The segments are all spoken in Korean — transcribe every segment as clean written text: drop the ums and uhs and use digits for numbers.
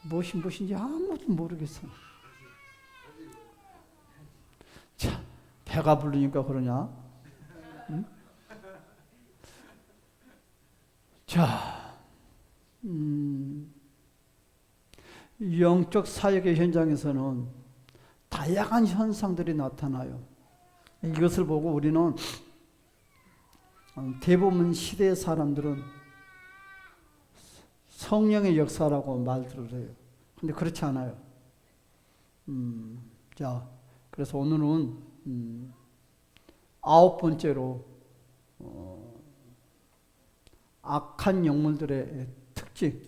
무엇이 무엇인지 아무도 모르겠어. 자, 배가 부르니까 그러냐? 응? 자, 영적 사역의 현장에서는 다양한 현상들이 나타나요. 이것을 보고 우리는 대부분 시대의 사람들은 성령의 역사라고 말들을 해요. 근데 그렇지 않아요. 자, 그래서 오늘은 9번째로 악한 영물들의 특징,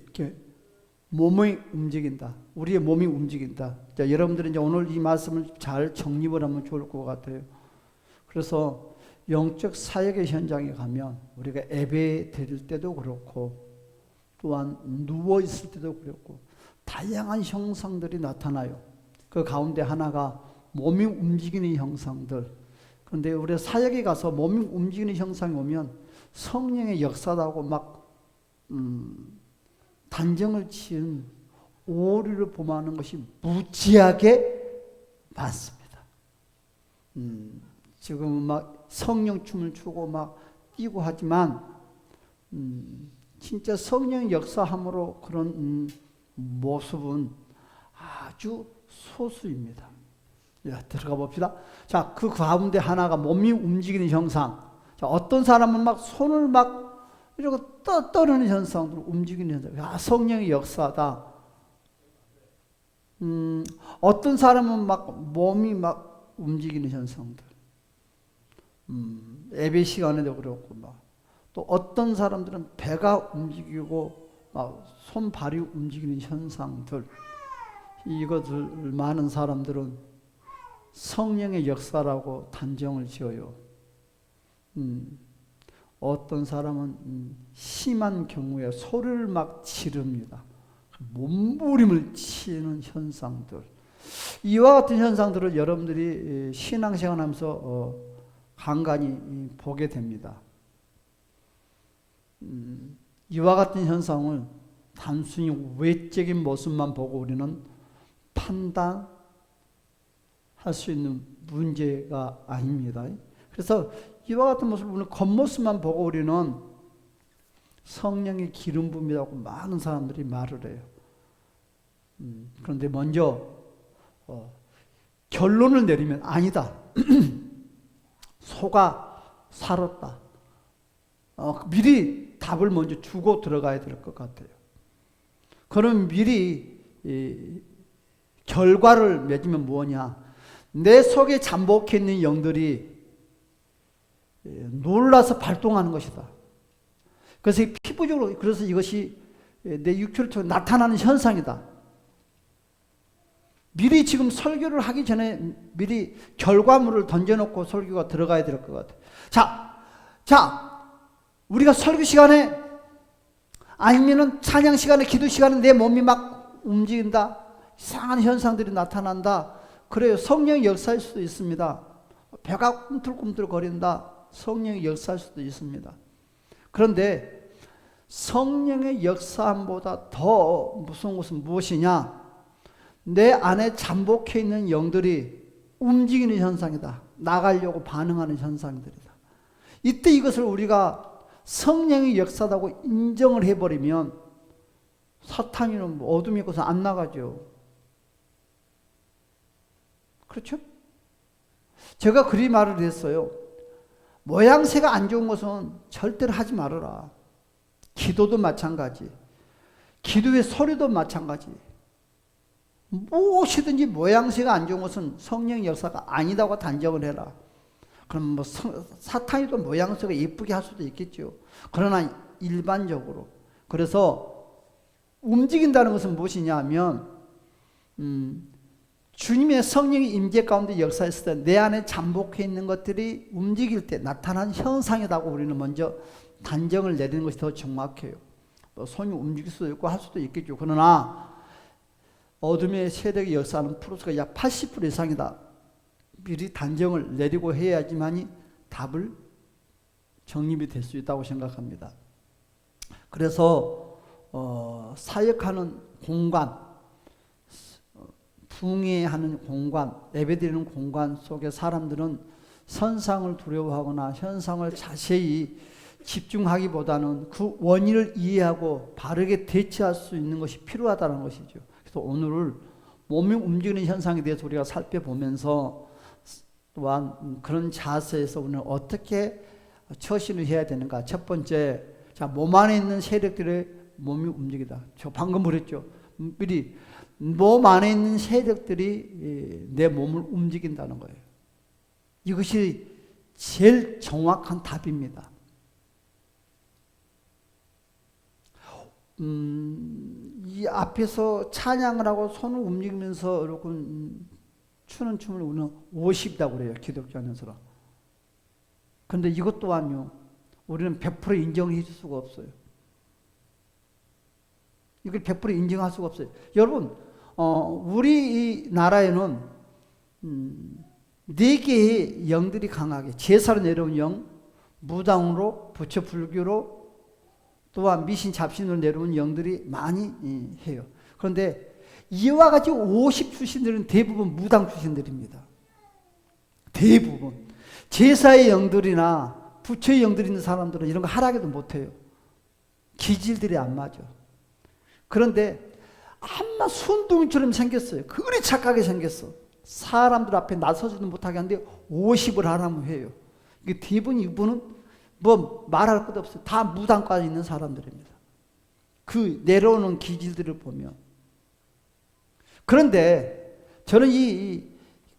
몸이 움직인다. 우리의 몸이 움직인다. 자, 여러분들이 이제 오늘 이 말씀을 잘 정립을 하면 좋을 것 같아요. 그래서 영적 사역의 현장에 가면 우리가 예배 드릴 때도 그렇고 또한 누워 있을 때도 그렇고 다양한 형상들이 나타나요. 그 가운데 하나가 몸이 움직이는 형상들. 그런데 우리 사역에 가서 몸이 움직이는 형상이 오면 성령의 역사라고 막 단정을 지은 오류를 범하는 것이 무지하게 많습니다. 지금 막 성령 춤을 추고 막 뛰고 하지만 진짜 성령 역사함으로 그런 모습은 아주 소수입니다. 자, 들어가 봅시다. 자, 그 가운데 하나가 몸이 움직이는 형상. 자, 어떤 사람은 막 손을 막 이러고 떠르는 현상으로 움직이는 현상. 아, 성령의 역사다. 어떤 사람은 막 몸이 막 움직이는 현상들. 예배 시간에도 그렇고 막. 또 어떤 사람들은 배가 움직이고 막 손발이 움직이는 현상들. 이것을 많은 사람들은 성령의 역사라고 단정을 지어요. 어떤 사람은 심한 경우에 소리를 막 지릅니다. 몸부림을 치는 현상들. 이와 같은 현상들을 여러분들이 신앙생활 하면서 간간히 보게 됩니다. 이와 같은 현상을 단순히 외적인 모습만 보고 우리는 판단할 수 있는 문제가 아닙니다. 그래서 이와 같은 모습을 우리는 겉모습만 보고 우리는 성령의 기름 부음이라고 많은 사람들이 말을 해요. 그런데 먼저 결론을 내리면 아니다. 속아 살았다. 미리 답을 먼저 주고 들어가야 될 것 같아요. 그럼 미리 결과를 맺으면 뭐냐? 내 속에 잠복해 있는 영들이 놀라서 발동하는 것이다. 그래서 피부적으로, 그래서 이것이 내 육체를 통해 나타나는 현상이다. 미리 지금 설교를 하기 전에 미리 결과물을 던져놓고 설교가 들어가야 될 것 같아요. 자, 우리가 설교 시간에 아니면은 찬양 시간에, 기도 시간에 내 몸이 막 움직인다. 이상한 현상들이 나타난다. 그래요. 성령의 역사일 수도 있습니다. 배가 꿈틀꿈틀 거린다. 성령의 역사일 수도 있습니다. 그런데 성령의 역사함보다 더 무서운 것은 무엇이냐? 내 안에 잠복해 있는 영들이 움직이는 현상이다. 나가려고 반응하는 현상들이다. 이때 이것을 우리가 성령의 역사라고 인정을 해버리면 사탄이는 어둠이 있고서 안 나가죠. 그렇죠? 제가 그리 말을 했어요. 모양새가 안 좋은 것은 절대로 하지 말아라. 기도도 마찬가지. 기도의 소리도 마찬가지. 무엇이든지 모양새가 안 좋은 것은 성령의 역사가 아니다고 단정을 해라. 그럼 뭐 사탄이도 모양새가 예쁘게 할 수도 있겠죠. 그러나 일반적으로. 그래서 움직인다는 것은 무엇이냐 하면 주님의 성령의 임재 가운데 역사했을 때 내 안에 잠복해 있는 것들이 움직일 때 나타난 현상이라고 우리는 먼저 단정을 내리는 것이 더 정확해요. 뭐 손이 움직일 수도 있고 할 수도 있겠죠. 그러나 어둠의 세력의 역사는 프로스가 약 80% 이상이다. 미리 단정을 내리고 해야지만이 답을 정립이 될 수 있다고 생각합니다. 그래서 사역하는 공간, 숭배하는 공간, 예배드리는 공간 속에 사람들은 선상을 두려워하거나 현상을 자세히 집중하기보다는 그 원인을 이해하고 바르게 대처할 수 있는 것이 필요하다는 것이죠. 그래서 오늘 몸이 움직이는 현상에 대해서 우리가 살펴보면서 또한 그런 자세에서 우리는 어떻게 처신을 해야 되는가. 첫 번째, 자, 몸 안에 있는 세력들의 몸이 움직이다. 저 방금 그랬죠. 미리 몸 안에 있는 세력들이 내 몸을 움직인다는 거예요. 이것이 제일 정확한 답입니다. 이 앞에서 찬양을 하고 손을 움직이면서 여러분 추는 춤을 우리는 50이라고 그래요. 기독교 안에서는. 그런데 이것 또한요, 우리는 100% 인정해 줄 수가 없어요. 이걸 100% 인정할 수가 없어요. 여러분, 우리 이 나라에는 4개의 영들이 강하게, 제사로 내려온 영, 무당으로, 부처 불교로, 또한 미신 잡신으로 내려온 영들이 많이 해요. 그런데 이와 같이 50 출신들은 대부분 무당 출신들입니다. 대부분. 제사의 영들이나 부처의 영들이 있는 사람들은 이런 거 하라고도 못해요. 기질들이 안 맞아. 그런데 아마 순둥이처럼 생겼어요. 그리 착하게 생겼어. 사람들 앞에 나서지도 못하게 하는데 50을 하라고 해요. 이게 대부분 이분은 뭐 말할 것도 없어요. 다 무당과에 있는 사람들입니다. 그 내려오는 기질들을 보면. 그런데 저는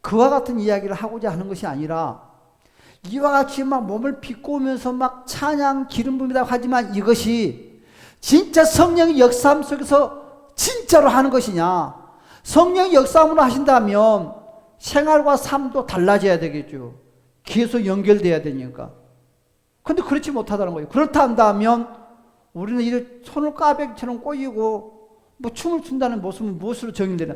그와 같은 이야기를 하고자 하는 것이 아니라 이와 같이 막 몸을 비꼬면서 막 찬양 기름 부음이라고 하지만 이것이 진짜 성령의 역사함 속에서 진짜로 하는 것이냐. 성령의 역사함으로 하신다면 생활과 삶도 달라져야 되겠죠. 계속 연결돼야 되니까. 근데 그렇지 못하다는 거예요. 그렇다 한다면 우리는 이렇게 손을 까베기처럼 꼬이고 뭐 춤을 춘다는 모습은 무엇으로 정의되나?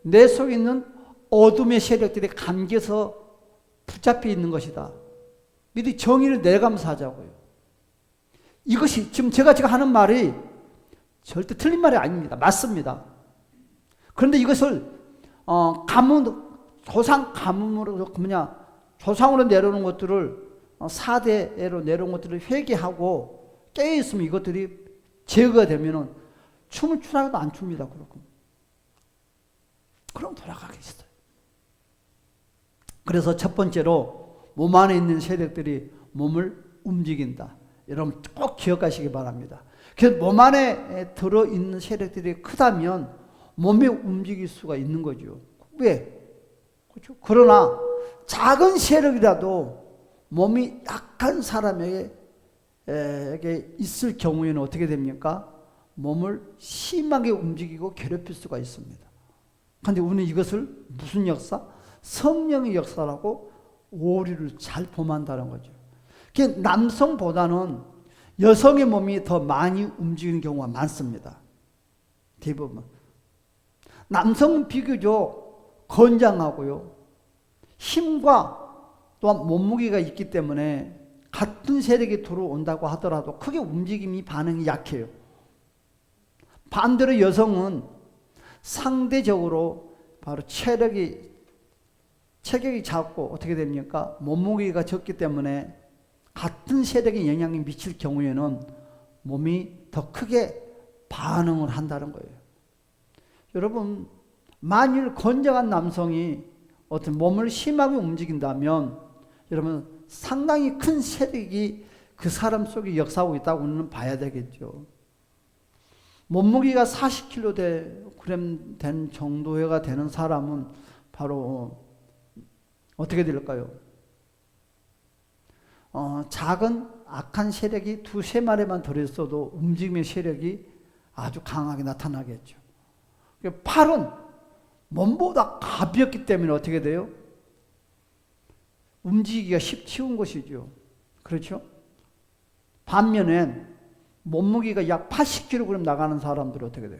내 속에 있는 어둠의 세력들이 감겨서 붙잡혀 있는 것이다. 미리 정의를 내가면서 하자고요. 이것이 지금 제가 하는 말이 절대 틀린 말이 아닙니다. 맞습니다. 그런데 이것을 조상 가문으로 조상으로 내려오는 것들을 4대로 내려온 것들을 회개하고 깨어있으면 이것들이 제거가 되면은 춤을 추라고도 안 춥니다. 그럼 돌아가겠어요. 그래서 첫 번째로 몸 안에 있는 세력들이 몸을 움직인다. 여러분 꼭 기억하시기 바랍니다. 그래서 몸 안에 들어있는 세력들이 크다면 몸이 움직일 수가 있는 거죠. 왜? 그렇죠? 그러나 작은 세력이라도 몸이 약한 사람에게 있을 경우에는 어떻게 됩니까? 몸을 심하게 움직이고 괴롭힐 수가 있습니다. 그런데 우리는 이것을 무슨 역사? 성령의 역사라고 오류를 잘 범한다는 거죠. 남성보다는 여성의 몸이 더 많이 움직이는 경우가 많습니다. 대부분. 남성은 비교적 건장하고요. 힘과 또한 몸무게가 있기 때문에 같은 세력이 들어온다고 하더라도 크게 움직임이 반응이 약해요. 반대로 여성은 상대적으로 바로 체격이 작고 어떻게 됩니까? 몸무게가 적기 때문에 같은 세력에 영향이 미칠 경우에는 몸이 더 크게 반응을 한다는 거예요. 여러분, 만일 건장한 남성이 어떤 몸을 심하게 움직인다면 여러분 상당히 큰 세력이 그 사람 속에 역사하고 있다고 우리는 봐야 되겠죠. 몸무게가 40kg 된 정도가 되는 사람은 바로 어떻게 될까요? 작은 악한 세력이 2-3마리만 들어있어도 움직임의 세력이 아주 강하게 나타나겠죠. 팔은 몸보다 가볍기 때문에 어떻게 돼요? 움직이기가 쉬운 것이죠. 그렇죠? 반면에 몸무게가 약 80kg 나가는 사람들은 어떻게 돼요?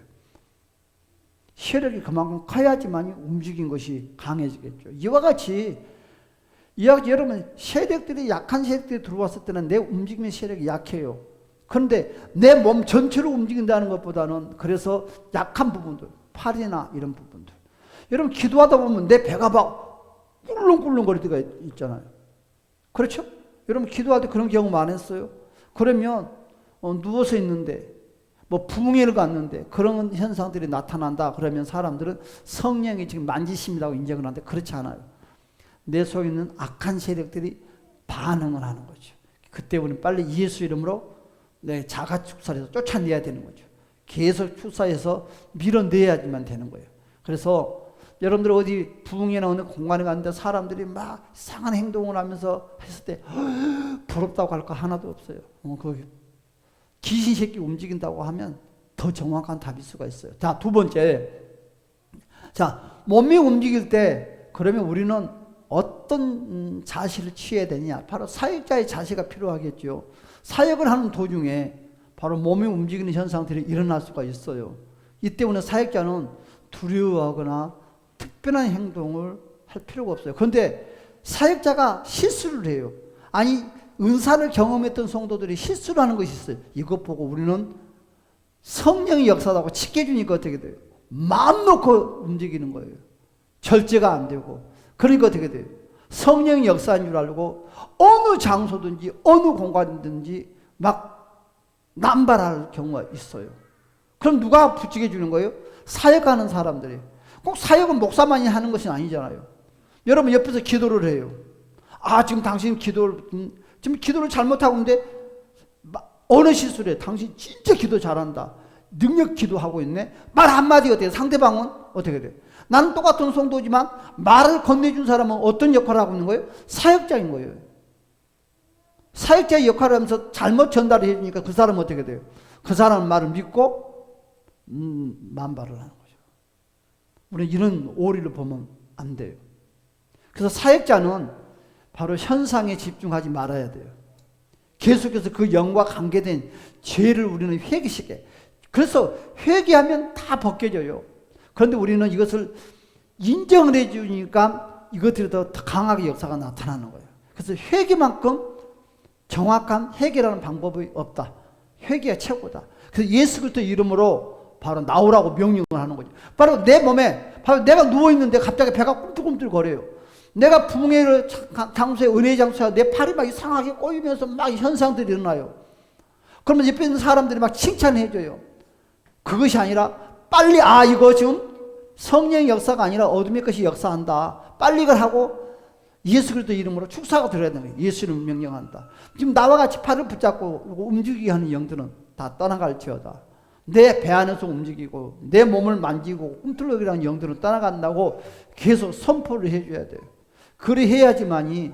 세력이 그만큼 커야지만 움직인 것이 강해지겠죠. 이와 같이 여러분 세력들이 약한 세력들이 들어왔을 때는 내 움직임의 세력이 약해요. 그런데 내 몸 전체로 움직인다는 것보다는 그래서 약한 부분들, 팔이나 이런 부분들. 여러분 기도하다 보면 내 배가 막 꿀렁꿀렁거릴 때가 있잖아요. 그렇죠? 여러분 기도할 때 그런 경험 안 했어요? 그러면 누워서 있는데 뭐 부흥회를 갔는데 그런 현상들이 나타난다 그러면 사람들은 성령이 지금 만지심이라고 인정을 하는데 그렇지 않아요. 내 속에 있는 악한 세력들이 반응을 하는 거죠. 그때 우리는 빨리 예수 이름으로 내 자가 축사해서 쫓아내야 되는 거죠. 계속 축사해서 밀어내야지만 되는 거예요. 그래서 여러분들 어디 부흥회나 어느 공간에 갔는데 사람들이 막 이상한 행동을 하면서 했을 때 부럽다고 할 거 하나도 없어요. 거기 귀신 새끼 움직인다고 하면 더 정확한 답일 수가 있어요. 자, 두 번째. 자, 몸이 움직일 때 그러면 우리는 어떤 자세를 취해야 되냐? 바로 사역자의 자세가 필요하겠죠. 사역을 하는 도중에 바로 몸이 움직이는 현상들이 일어날 수가 있어요. 이 때문에 사역자는 두려워하거나 특별한 행동을 할 필요가 없어요. 그런데 사역자가 실수를 해요. 아니 은사를 경험했던 성도들이 실수를 하는 것이 있어요. 이것 보고 우리는 성령의 역사라고 칙해주니까 어떻게 돼요? 마음 놓고 움직이는 거예요. 절제가 안 되고. 그러니까 어떻게 돼요? 성령의 역사인 줄 알고 어느 장소든지 어느 공간이든지 막 남발할 경우가 있어요. 그럼 누가 부추겨 주는 거예요? 사역하는 사람들이. 꼭 사역은 목사만이 하는 것이 아니잖아요. 여러분 옆에서 기도를 해요. 아 지금 당신 지금 기도를 잘못하고 있는데 어느 실수를 해. 당신 진짜 기도 잘한다. 능력 기도하고 있네. 말 한마디 어때요? 상대방은 어떻게 돼요? 나는 똑같은 성도지만 말을 건네준 사람은 어떤 역할을 하고 있는 거예요? 사역자인 거예요. 사역자의 역할을 하면서 잘못 전달을 해주니까 그 사람은 어떻게 돼요? 그 사람 말을 믿고 만발을 하는 거죠. 우리는 이런 오리를 보면 안 돼요. 그래서 사역자는 바로 현상에 집중하지 말아야 돼요. 계속해서 그 영과 관계된 죄를 우리는 회개시켜. 그래서 회개하면 다 벗겨져요. 그런데 우리는 이것을 인정을 해주니까 이것들이 더 강하게 역사가 나타나는 거예요. 그래서 회개만큼 정확한 해결하는 방법이 없다. 회개가 최고다. 그래서 예수 그리스도 이름으로 바로 나오라고 명령을 하는 거죠. 바로 내 몸에, 바로 내가 누워있는데 갑자기 배가 꿈틀꿈틀 거려요. 내가 부흥회 장소에, 은혜 장소에 내 팔이 막 이상하게 꼬이면서 막 현상들이 일어나요. 그러면 옆에 있는 사람들이 막 칭찬해줘요. 그것이 아니라 빨리, 이거 지금 성령의 역사가 아니라 어둠의 것이 역사한다. 빨리 이걸 하고 예수 그리스도 이름으로 축사가 들어야 되는 거예요. 예수 이름을 명령한다. 지금 나와 같이 팔을 붙잡고 움직이게 하는 영들은 다 떠나갈지어다. 내 배 안에서 움직이고 내 몸을 만지고 꿈틀거리는 영들은 떠나간다고 계속 선포를 해줘야 돼요. 그래 해야지만이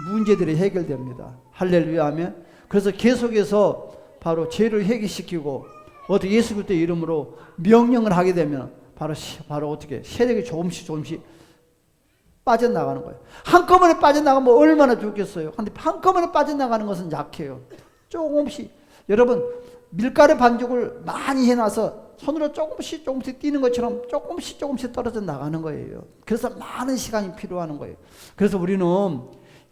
문제들이 해결됩니다. 할렐루야 하면. 그래서 계속해서 바로 죄를 해결시키고 어떻게 예수 그리스도 이름으로 명령을 하게 되면 바로 어떻게 세력이 조금씩 빠져나가는 거예요. 한꺼번에 빠져나가면 얼마나 좋겠어요. 근데 한꺼번에 빠져나가는 것은 약해요. 조금씩. 여러분 밀가루 반죽을 많이 해놔서 손으로 조금씩 뛰는 것처럼 조금씩 떨어져 나가는 거예요. 그래서 많은 시간이 필요한 거예요. 그래서 우리는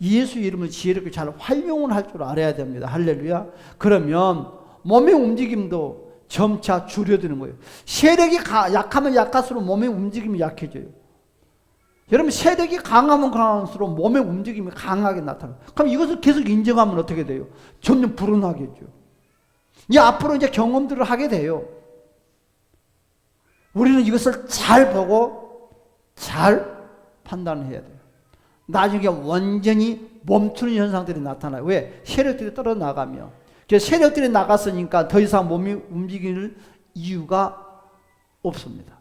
예수 이름을 지혜롭게 잘 활용을 할 줄 알아야 됩니다. 할렐루야. 그러면 몸의 움직임도 점차 줄여드는 거예요. 세력이 약하면 약할수록 몸의 움직임이 약해져요. 여러분 세력이 강하면 강할수록 몸의 움직임이 강하게 나타나요. 그럼 이것을 계속 인정하면 어떻게 돼요? 점점 불어나겠죠. 앞으로 이제 경험들을 하게 돼요. 우리는 이것을 잘 보고 잘 판단해야 돼요. 나중에 완전히 멈추는 현상들이 나타나요. 왜? 세력들이 떨어져 나가면. 세력들이 나갔으니까 더 이상 몸이 움직일 이유가 없습니다.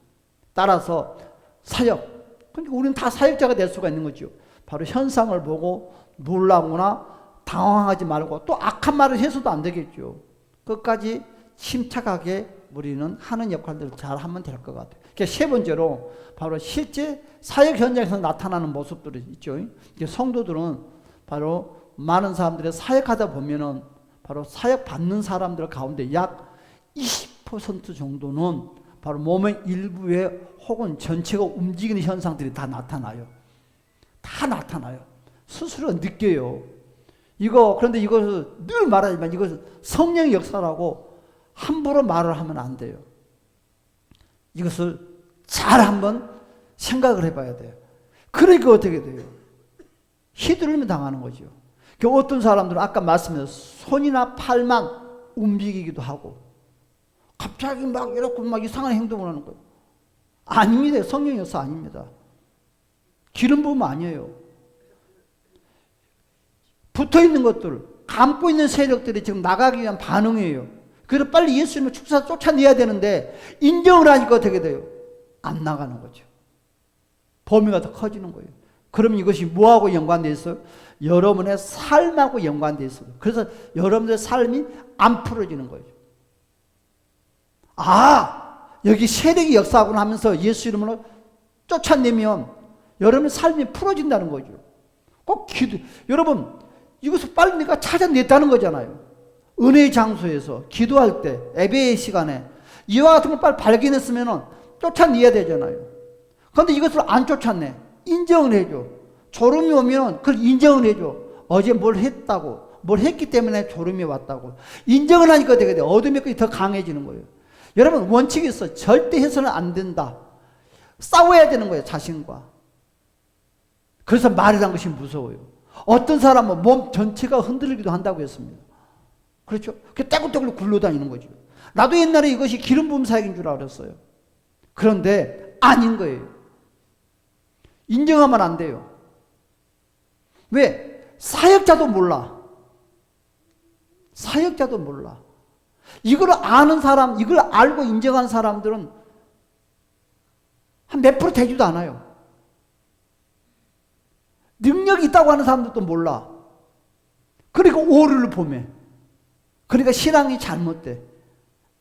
따라서 사역. 그러니까 우리는 다 사역자가 될 수가 있는 거죠. 바로 현상을 보고 놀라거나 당황하지 말고 또 악한 말을 해서도 안 되겠죠. 끝까지 침착하게 우리는 하는 역할들을 잘 하면 될 것 같아요. 세 번째로 바로 실제 사역 현장에서 나타나는 모습들이 있죠. 성도들은 바로 많은 사람들이 사역하다 보면은 바로 사역 받는 사람들 가운데 약 20% 정도는 바로 몸의 일부에 혹은 전체가 움직이는 현상들이 다 나타나요. 다 나타나요. 스스로 느껴요. 그런데 이것을 늘 말하지만 이것은 성령의 역사라고 함부로 말을 하면 안 돼요. 이것을 잘 한번 생각을 해봐야 돼요. 그러니까 어떻게 돼요? 휘두르면 당하는 거죠. 어떤 사람들은 아까 말씀드린 손이나 팔만 움직이기도 하고 갑자기 막 이렇게 막 이상한 행동을 하는 거예요. 아닙니다. 성령의 역사 아닙니다. 기름 부음 아니에요. 붙어 있는 것들, 감고 있는 세력들이 지금 나가기 위한 반응이에요. 그래서 빨리 예수님을 축사 쫓아내야 되는데 인정을 하니까 어떻게 돼요? 안 나가는 거죠. 범위가 더 커지는 거예요. 그럼 이것이 뭐하고 연관되어 있어요? 여러분의 삶하고 연관되어 있어요. 그래서 여러분의 삶이 안 풀어지는 거죠. 아, 여기 세력이 역사하구나 하면서 예수 이름으로 쫓아내면 여러분의 삶이 풀어진다는 거죠. 꼭 여러분, 이것을 빨리 내가 찾아냈다는 거잖아요. 은혜의 장소에서, 기도할 때, 예배의 시간에 이와 같은 걸 빨리 발견했으면 쫓아내야 되잖아요. 그런데 이것을 안 쫓아내. 인정을 해줘. 졸음이 오면 그걸 인정을 해줘. 어제 뭘 했다고, 뭘 했기 때문에 졸음이 왔다고. 인정을 하니까 되게 돼. 어둠의 끝이 더 강해지는 거예요. 여러분, 원칙이 있어. 절대 해서는 안 된다. 싸워야 되는 거예요, 자신과. 그래서 말이란 것이 무서워요. 어떤 사람은 몸 전체가 흔들리기도 한다고 했습니다. 그렇죠? 그 떼굴떼굴 굴러다니는 거죠. 나도 옛날에 이것이 기름 부음 사역인 줄 알았어요. 그런데 아닌 거예요. 인정하면 안 돼요. 왜? 사역자도 몰라. 사역자도 몰라. 이걸 아는 사람, 이걸 알고 인정하는 사람들은 한 몇 프로 되지도 않아요. 능력이 있다고 하는 사람들도 몰라. 그러니까 오류를 보매. 그러니까 신앙이 잘못돼.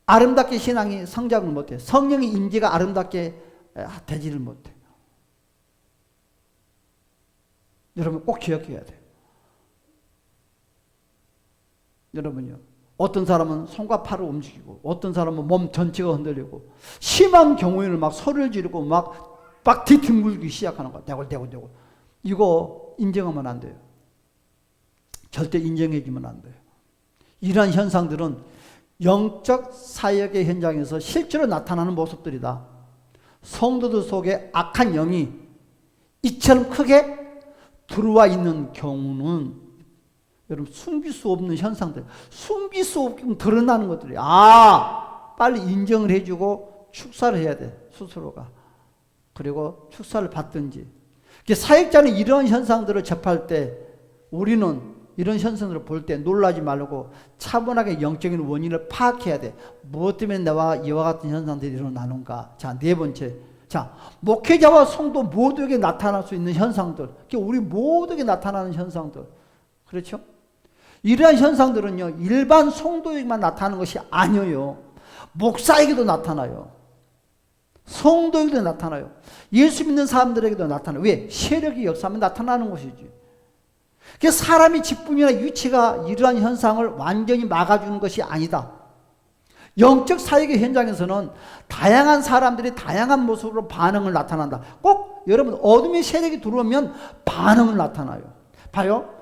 아름답게 신앙이 성장을 못해. 성령의 임재가 아름답게 되지를 못해. 여러분 꼭 기억해야 돼요. 여러분요. 어떤 사람은 손과 팔을 움직이고 어떤 사람은 몸 전체가 흔들리고 심한 경우에는 막 소리를 지르고 막 뒤뒹굴기 시작하는 거야. 대굴대굴. 이거 인정하면 안 돼요. 절대 인정해주면 안 돼요. 이러한 현상들은 영적 사역의 현장에서 실제로 나타나는 모습들이다. 성도들 속에 악한 영이 이처럼 크게 들어와 있는 경우는 여러분 숨길 수 없는 현상들, 숨길 수 없게 드러나는 것들이 빨리 인정을 해주고 축사를 해야 돼, 스스로가. 그리고 축사를 받든지. 사역자는 이런 현상들을 접할 때 우리는 이런 현상들을 볼 때 놀라지 말고 차분하게 영적인 원인을 파악해야 돼. 무엇 때문에 나와 이와 같은 현상들이 일어나는가. 자, 네 번째. 자, 목회자와 성도 모두에게 나타날 수 있는 현상들. 우리 모두에게 나타나는 현상들. 그렇죠? 이러한 현상들은요, 일반 성도에게만 나타나는 것이 아니에요. 목사에게도 나타나요. 성도에게도 나타나요. 예수 믿는 사람들에게도 나타나요. 왜? 세력이 역사하면 나타나는 것이지. 그래서 사람이 직분이나 위치가 이러한 현상을 완전히 막아주는 것이 아니다. 영적 사역의 현장에서는 다양한 사람들이 다양한 모습으로 반응을 나타난다. 꼭 여러분 어둠의 세력이 들어오면 반응을 나타나요. 봐요.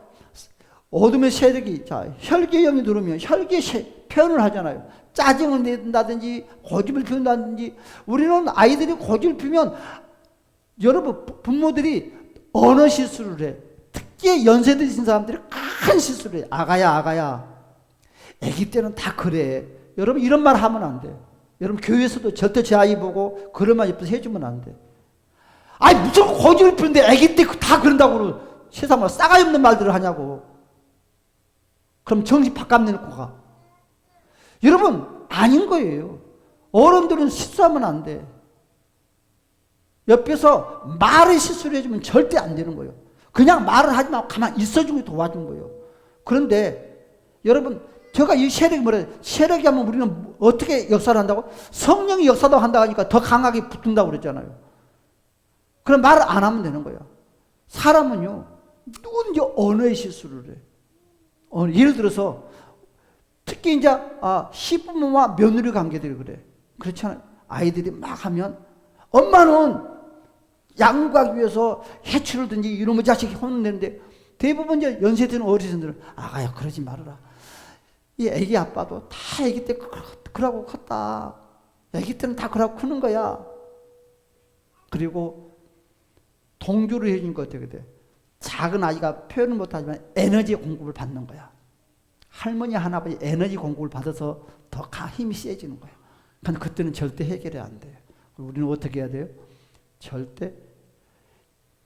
어둠의 세력이 혈기의 들어오면 혈기의 표현을 하잖아요. 짜증을 낸다든지 고집을 피운다든지. 우리는 아이들이 고집을 피우면 여러분 부모들이 언어 실수를 해. 특히 연세 드신 사람들이 큰 실수를 해. 아가야. 아기 때는 다 그래. 여러분 이런 말 하면 안 돼. 여러분 교회에서도 절대 제 아이 보고 그런 말 옆에서 해주면 안 돼. 아니 무슨 고집을 피우는데 아기 때 다 그런다고 세상에 싸가지 없는 말들을 하냐고. 그럼 정신 바깥 내놓고 가. 여러분 아닌 거예요. 어른들은 실수하면 안 돼. 옆에서 말을 실수를 해주면 절대 안 되는 거예요. 그냥 말을 하지 말고 가만히 있어주는 게 도와준 거예요. 그런데 여러분 제가 이 세력이 뭐래요? 세력이 하면 우리는 어떻게 역사를 한다고? 성령이 역사도 한다고 하니까 더 강하게 붙는다고 그랬잖아요. 그럼 말을 안 하면 되는 거예요. 사람은요 누구든지 언어의 실수를 해. 예를 들어서 특히 이제 시부모와 며느리 관계들이 그래. 그렇잖아요. 아이들이 막 하면 엄마는 양보하기 위해서 해치르든지 이놈의 자식이 혼내는데 대부분 이제 연세 드는 어르신들은 아가야 그러지 말아라. 이 애기 아빠도 다 애기 때 그러고 컸다. 애기 때는 다 그러고 크는 거야. 그리고 동조를 해주는 거 어떻게 돼? 작은 아이가 표현을 못하지만 에너지 공급을 받는 거야. 할머니 할아버지 에너지 공급을 받아서 더 힘이 세지는 거야. 근데 그때는 절대 해결이 안 돼요. 우리는 어떻게 해야 돼요? 절대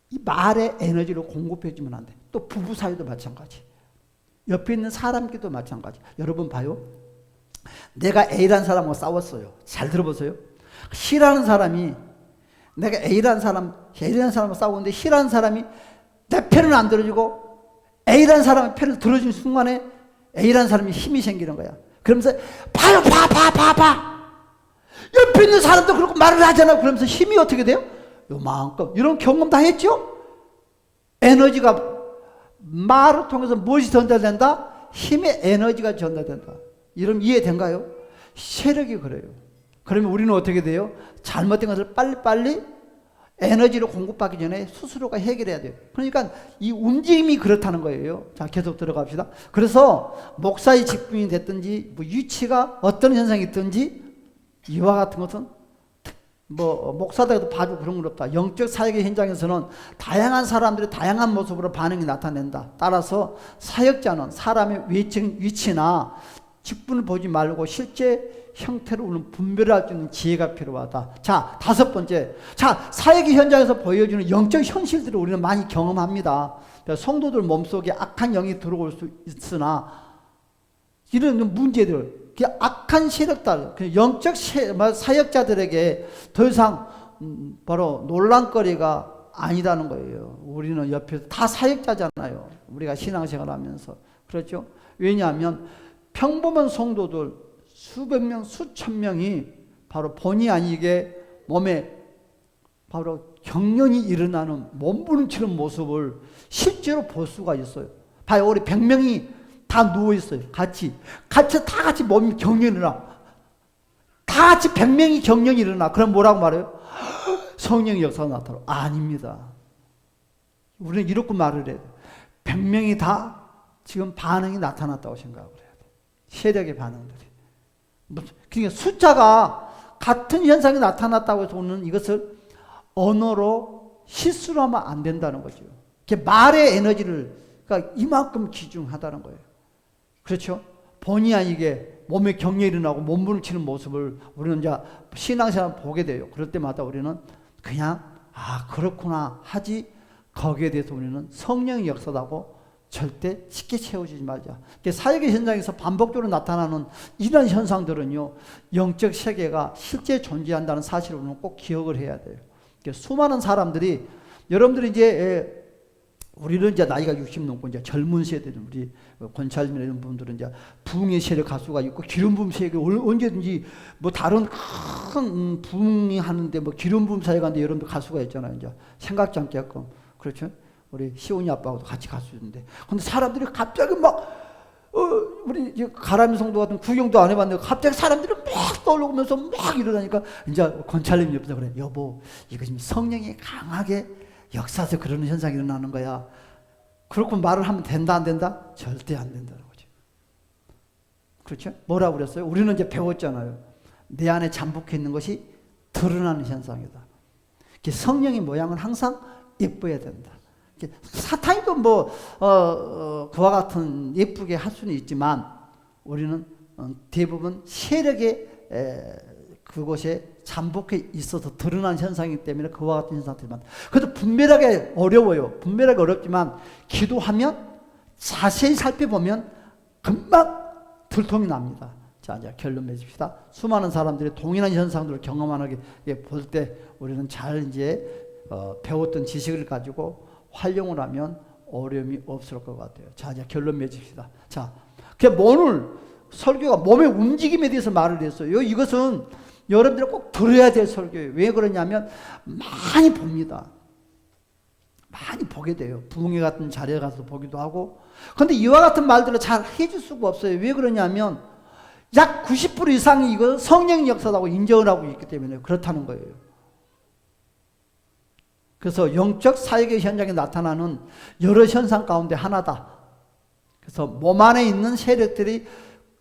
이 말에 에너지를 공급해주면 안 돼. 또 부부 사이도 마찬가지. 옆에 있는 사람끼리도 마찬가지. 여러분 봐요. 내가 A라는 사람하고 싸웠어요. 잘 들어보세요. C라는 사람이 내가 A라는 사람하고 싸우는데 C라는 사람이 내 편을 안 들어주고 A라는 사람의 편을 들어주는 순간에 A라는 사람이 힘이 생기는 거야. 그러면서 봐요, 봐. 옆에 있는 사람도 그렇고 말을 하잖아. 그러면서 힘이 어떻게 돼요? 요만큼. 이런 경험 다 했죠? 에너지가 말을 통해서 무엇이 전달된다? 힘의 에너지가 전달된다. 이런 이해된가요? 세력이 그래요. 그러면 우리는 어떻게 돼요? 잘못된 것을 빨리빨리 에너지를 공급받기 전에 스스로가 해결해야 돼요. 그러니까 이 움직임이 그렇다는 거예요. 자, 계속 들어갑시다. 그래서 목사의 직분이 됐든지 뭐 유치가 어떤 현상이 있든지 이와 같은 것은 뭐 목사들도 봐주고 그런 건 없다. 영적 사역의 현장에서는 다양한 사람들이 다양한 모습으로 반응이 나타낸다. 따라서 사역자는 사람의 위치나 직분을 보지 말고 실제 형태로 우리는 분별할 수 있는 지혜가 필요하다. 자, 5번째. 자, 사역의 현장에서 보여주는 영적 현실들을 우리는 많이 경험합니다. 성도들 몸속에 악한 영이 들어올 수 있으나 이런 문제들, 악한 세력들, 영적 사역자들에게 더 이상 바로 논란거리가 아니라는 거예요. 우리는 옆에서 다 사역자잖아요. 우리가 신앙생활 하면서. 그렇죠? 왜냐하면 평범한 성도들 수백 명, 수천 명이 바로 본의 아니게 몸에 바로 경련이 일어나는 몸부림치는 모습을 실제로 볼 수가 있어요. 봐요. 우리 100명이 다 누워있어요. 다 같이 몸이 경련이 일어나. 다 같이 100명이 경련이 일어나. 그럼 뭐라고 말해요? 성령의 역사가 나타나. 아닙니다. 우리는 이렇게 말을 해요. 100명이 다 지금 반응이 나타났다고 생각을 해요. 세력의 반응들이. 그러니까 숫자가 같은 현상이 나타났다고 해서 우리는 이것을 언어로 실수로 하면 안 된다는 거죠. 말의 에너지를 그러니까 이만큼 귀중하다는 거예요. 그렇죠? 본의 아니게 몸에 경련이 일어나고 몸부림치는 모습을 우리는 이제 신앙생활 보게 돼요. 그럴 때마다 우리는 그냥 그렇구나 하지 거기에 대해서 우리는 성령의 역사라고 절대 쉽게 채워주지 말자. 사역의 현장에서 반복적으로 나타나는 이런 현상들은요, 영적 세계가 실제 존재한다는 사실을 우리는 꼭 기억을 해야 돼요. 수많은 사람들이, 여러분들이 이제, 우리는 이제 나이가 60 넘고 이제 젊은 세대들, 우리 권찰님 이런 분들은 이제 부흥의 세력 가수가 있고 기름 부음 세력 언제든지 뭐 다른 큰 부흥이 하는데 뭐 기름 부음 사역하는데 여러분들 가수가 있잖아요. 이제 생각지 않게끔. 그렇죠? 우리 시온이 아빠하고도 같이 가수였는데. 근데 사람들이 갑자기 우리 가람이 성도 같은 구경도 안 해봤는데 갑자기 사람들이 막 떠오르면서 막 이러다니까 이제 권찰님 옆에서 그래. 여보, 이거 지금 성령이 강하게 역사에서 그러는 현상이 일어나는 거야. 그렇게 말을 하면 된다, 안 된다? 절대 안 된다는 거죠. 그렇죠? 뭐라고 그랬어요? 우리는 이제 배웠잖아요. 내 안에 잠복해 있는 것이 드러나는 현상이다. 성령의 모양은 항상 예뻐야 된다. 사탄도 그와 같은 예쁘게 할 수는 있지만 우리는 대부분 세력의 그곳에 잠복해 있어서 드러난 현상이기 때문에 그와 같은 현상들만. 그래도 분별하기 어려워요. 분별하기 어렵지만 기도하면 자세히 살펴보면 금방 들통이 납니다. 자, 이제 결론 맺읍시다. 수많은 사람들이 동일한 현상들을 경험하게 볼 때 우리는 잘 이제 배웠던 지식을 가지고 활용을 하면 어려움이 없을 것 같아요. 자, 이제 결론 맺읍시다. 자, 오늘 설교가 몸의 움직임에 대해서 말을 했어요. 이것은 여러분들이 꼭 들어야 될 설교예요. 왜 그러냐면 많이 봅니다. 많이 보게 돼요. 부흥회 같은 자리에 가서 보기도 하고. 그런데 이와 같은 말들을 잘 해줄 수가 없어요. 왜 그러냐면 약 90% 이상이 이거 성령의 역사라고 인정을 하고 있기 때문에 그렇다는 거예요. 그래서 영적 사역의 현장에 나타나는 여러 현상 가운데 하나다. 그래서 몸 안에 있는 세력들이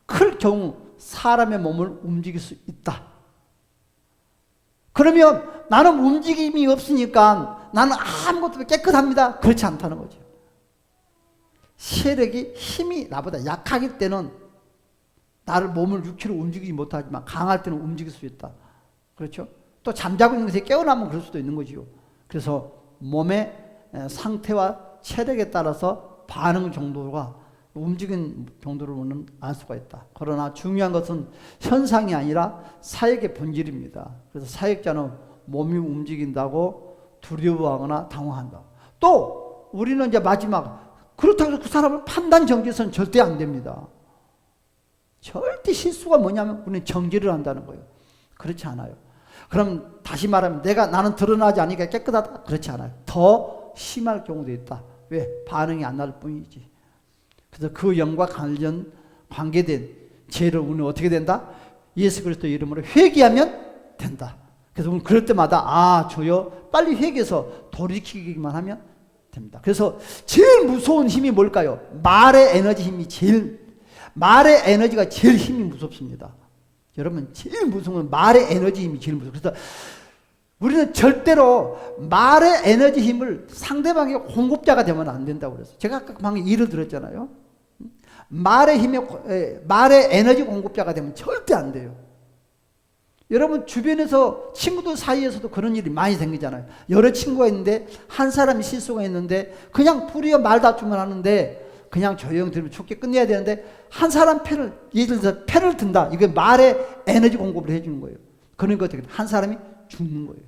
클 경우 사람의 몸을 움직일 수 있다. 그러면 나는 움직임이 없으니까 나는 아무것도 깨끗합니다. 그렇지 않다는 거죠. 세력이 힘이 나보다 약하기 때는 나를 몸을 6kg 움직이지 못하지만 강할 때는 움직일 수 있다. 그렇죠? 또 잠자고 있는 것에 깨어나면 그럴 수도 있는 거지요. 그래서 몸의 상태와 체력에 따라서 반응 정도가 움직인 정도로는 알 수가 있다. 그러나 중요한 것은 현상이 아니라 사역의 본질입니다. 그래서 사역자는 몸이 움직인다고 두려워하거나 당황한다. 또 우리는 이제 마지막 그렇다고 해서 그 사람을 판단 정지해서는 절대 안 됩니다. 절대 실수가 뭐냐면 우리는 정지를 한다는 거예요. 그렇지 않아요. 그럼 다시 말하면 나는 드러나지 않으니까 깨끗하다. 그렇지 않아요. 더 심할 경우도 있다. 왜? 반응이 안 날 뿐이지. 그래서 그 영과 관계된 죄를 우리는 어떻게 된다? 예수 그리스도 이름으로 회개하면 된다. 그래서 우리는 그럴 때마다 주여 빨리 회개해서 돌이키기만 하면 됩니다. 그래서 제일 무서운 힘이 뭘까요? 말의 에너지가 제일 힘이 무섭습니다. 여러분 제일 무서운 건 말의 에너지 힘이 제일 무서워요. 그래서 우리는 절대로 말의 에너지 힘을 상대방의 공급자가 되면 안 된다고 그랬어요. 제가 아까 방금 예를 들었잖아요. 말의 에너지 공급자가 되면 절대 안 돼요. 여러분 주변에서 친구들 사이에서도 그런 일이 많이 생기잖아요. 여러 친구가 있는데 한 사람이 실수가 있는데 그냥 불이어 말다툼을 하는데 그냥 조용히 들으면 좋게 끝내야 되는데 한 사람 예를 들어서 패를 든다. 이게 말의 에너지 공급을 해주는 거예요. 그러니까 어떻게 한 사람이 죽는 거예요.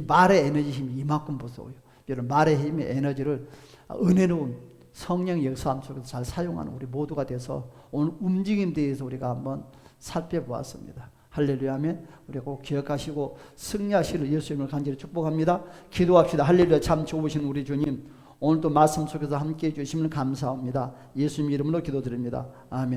말의 에너지 힘이 이만큼 무서워요. 여러분 말의 힘의 에너지를 은혜로운 성령 역사함 속에서 잘 사용하는 우리 모두가 돼서 오늘 움직임에 대해서 우리가 한번 살펴보았습니다. 할렐루야 하면 우리 꼭 기억하시고 승리하시를 예수님을 간절히 축복합니다. 기도합시다. 할렐루야. 참 좋으신 우리 주님 오늘도 말씀 속에서 함께해 주시면 감사합니다. 예수님 이름으로 기도드립니다. 아멘.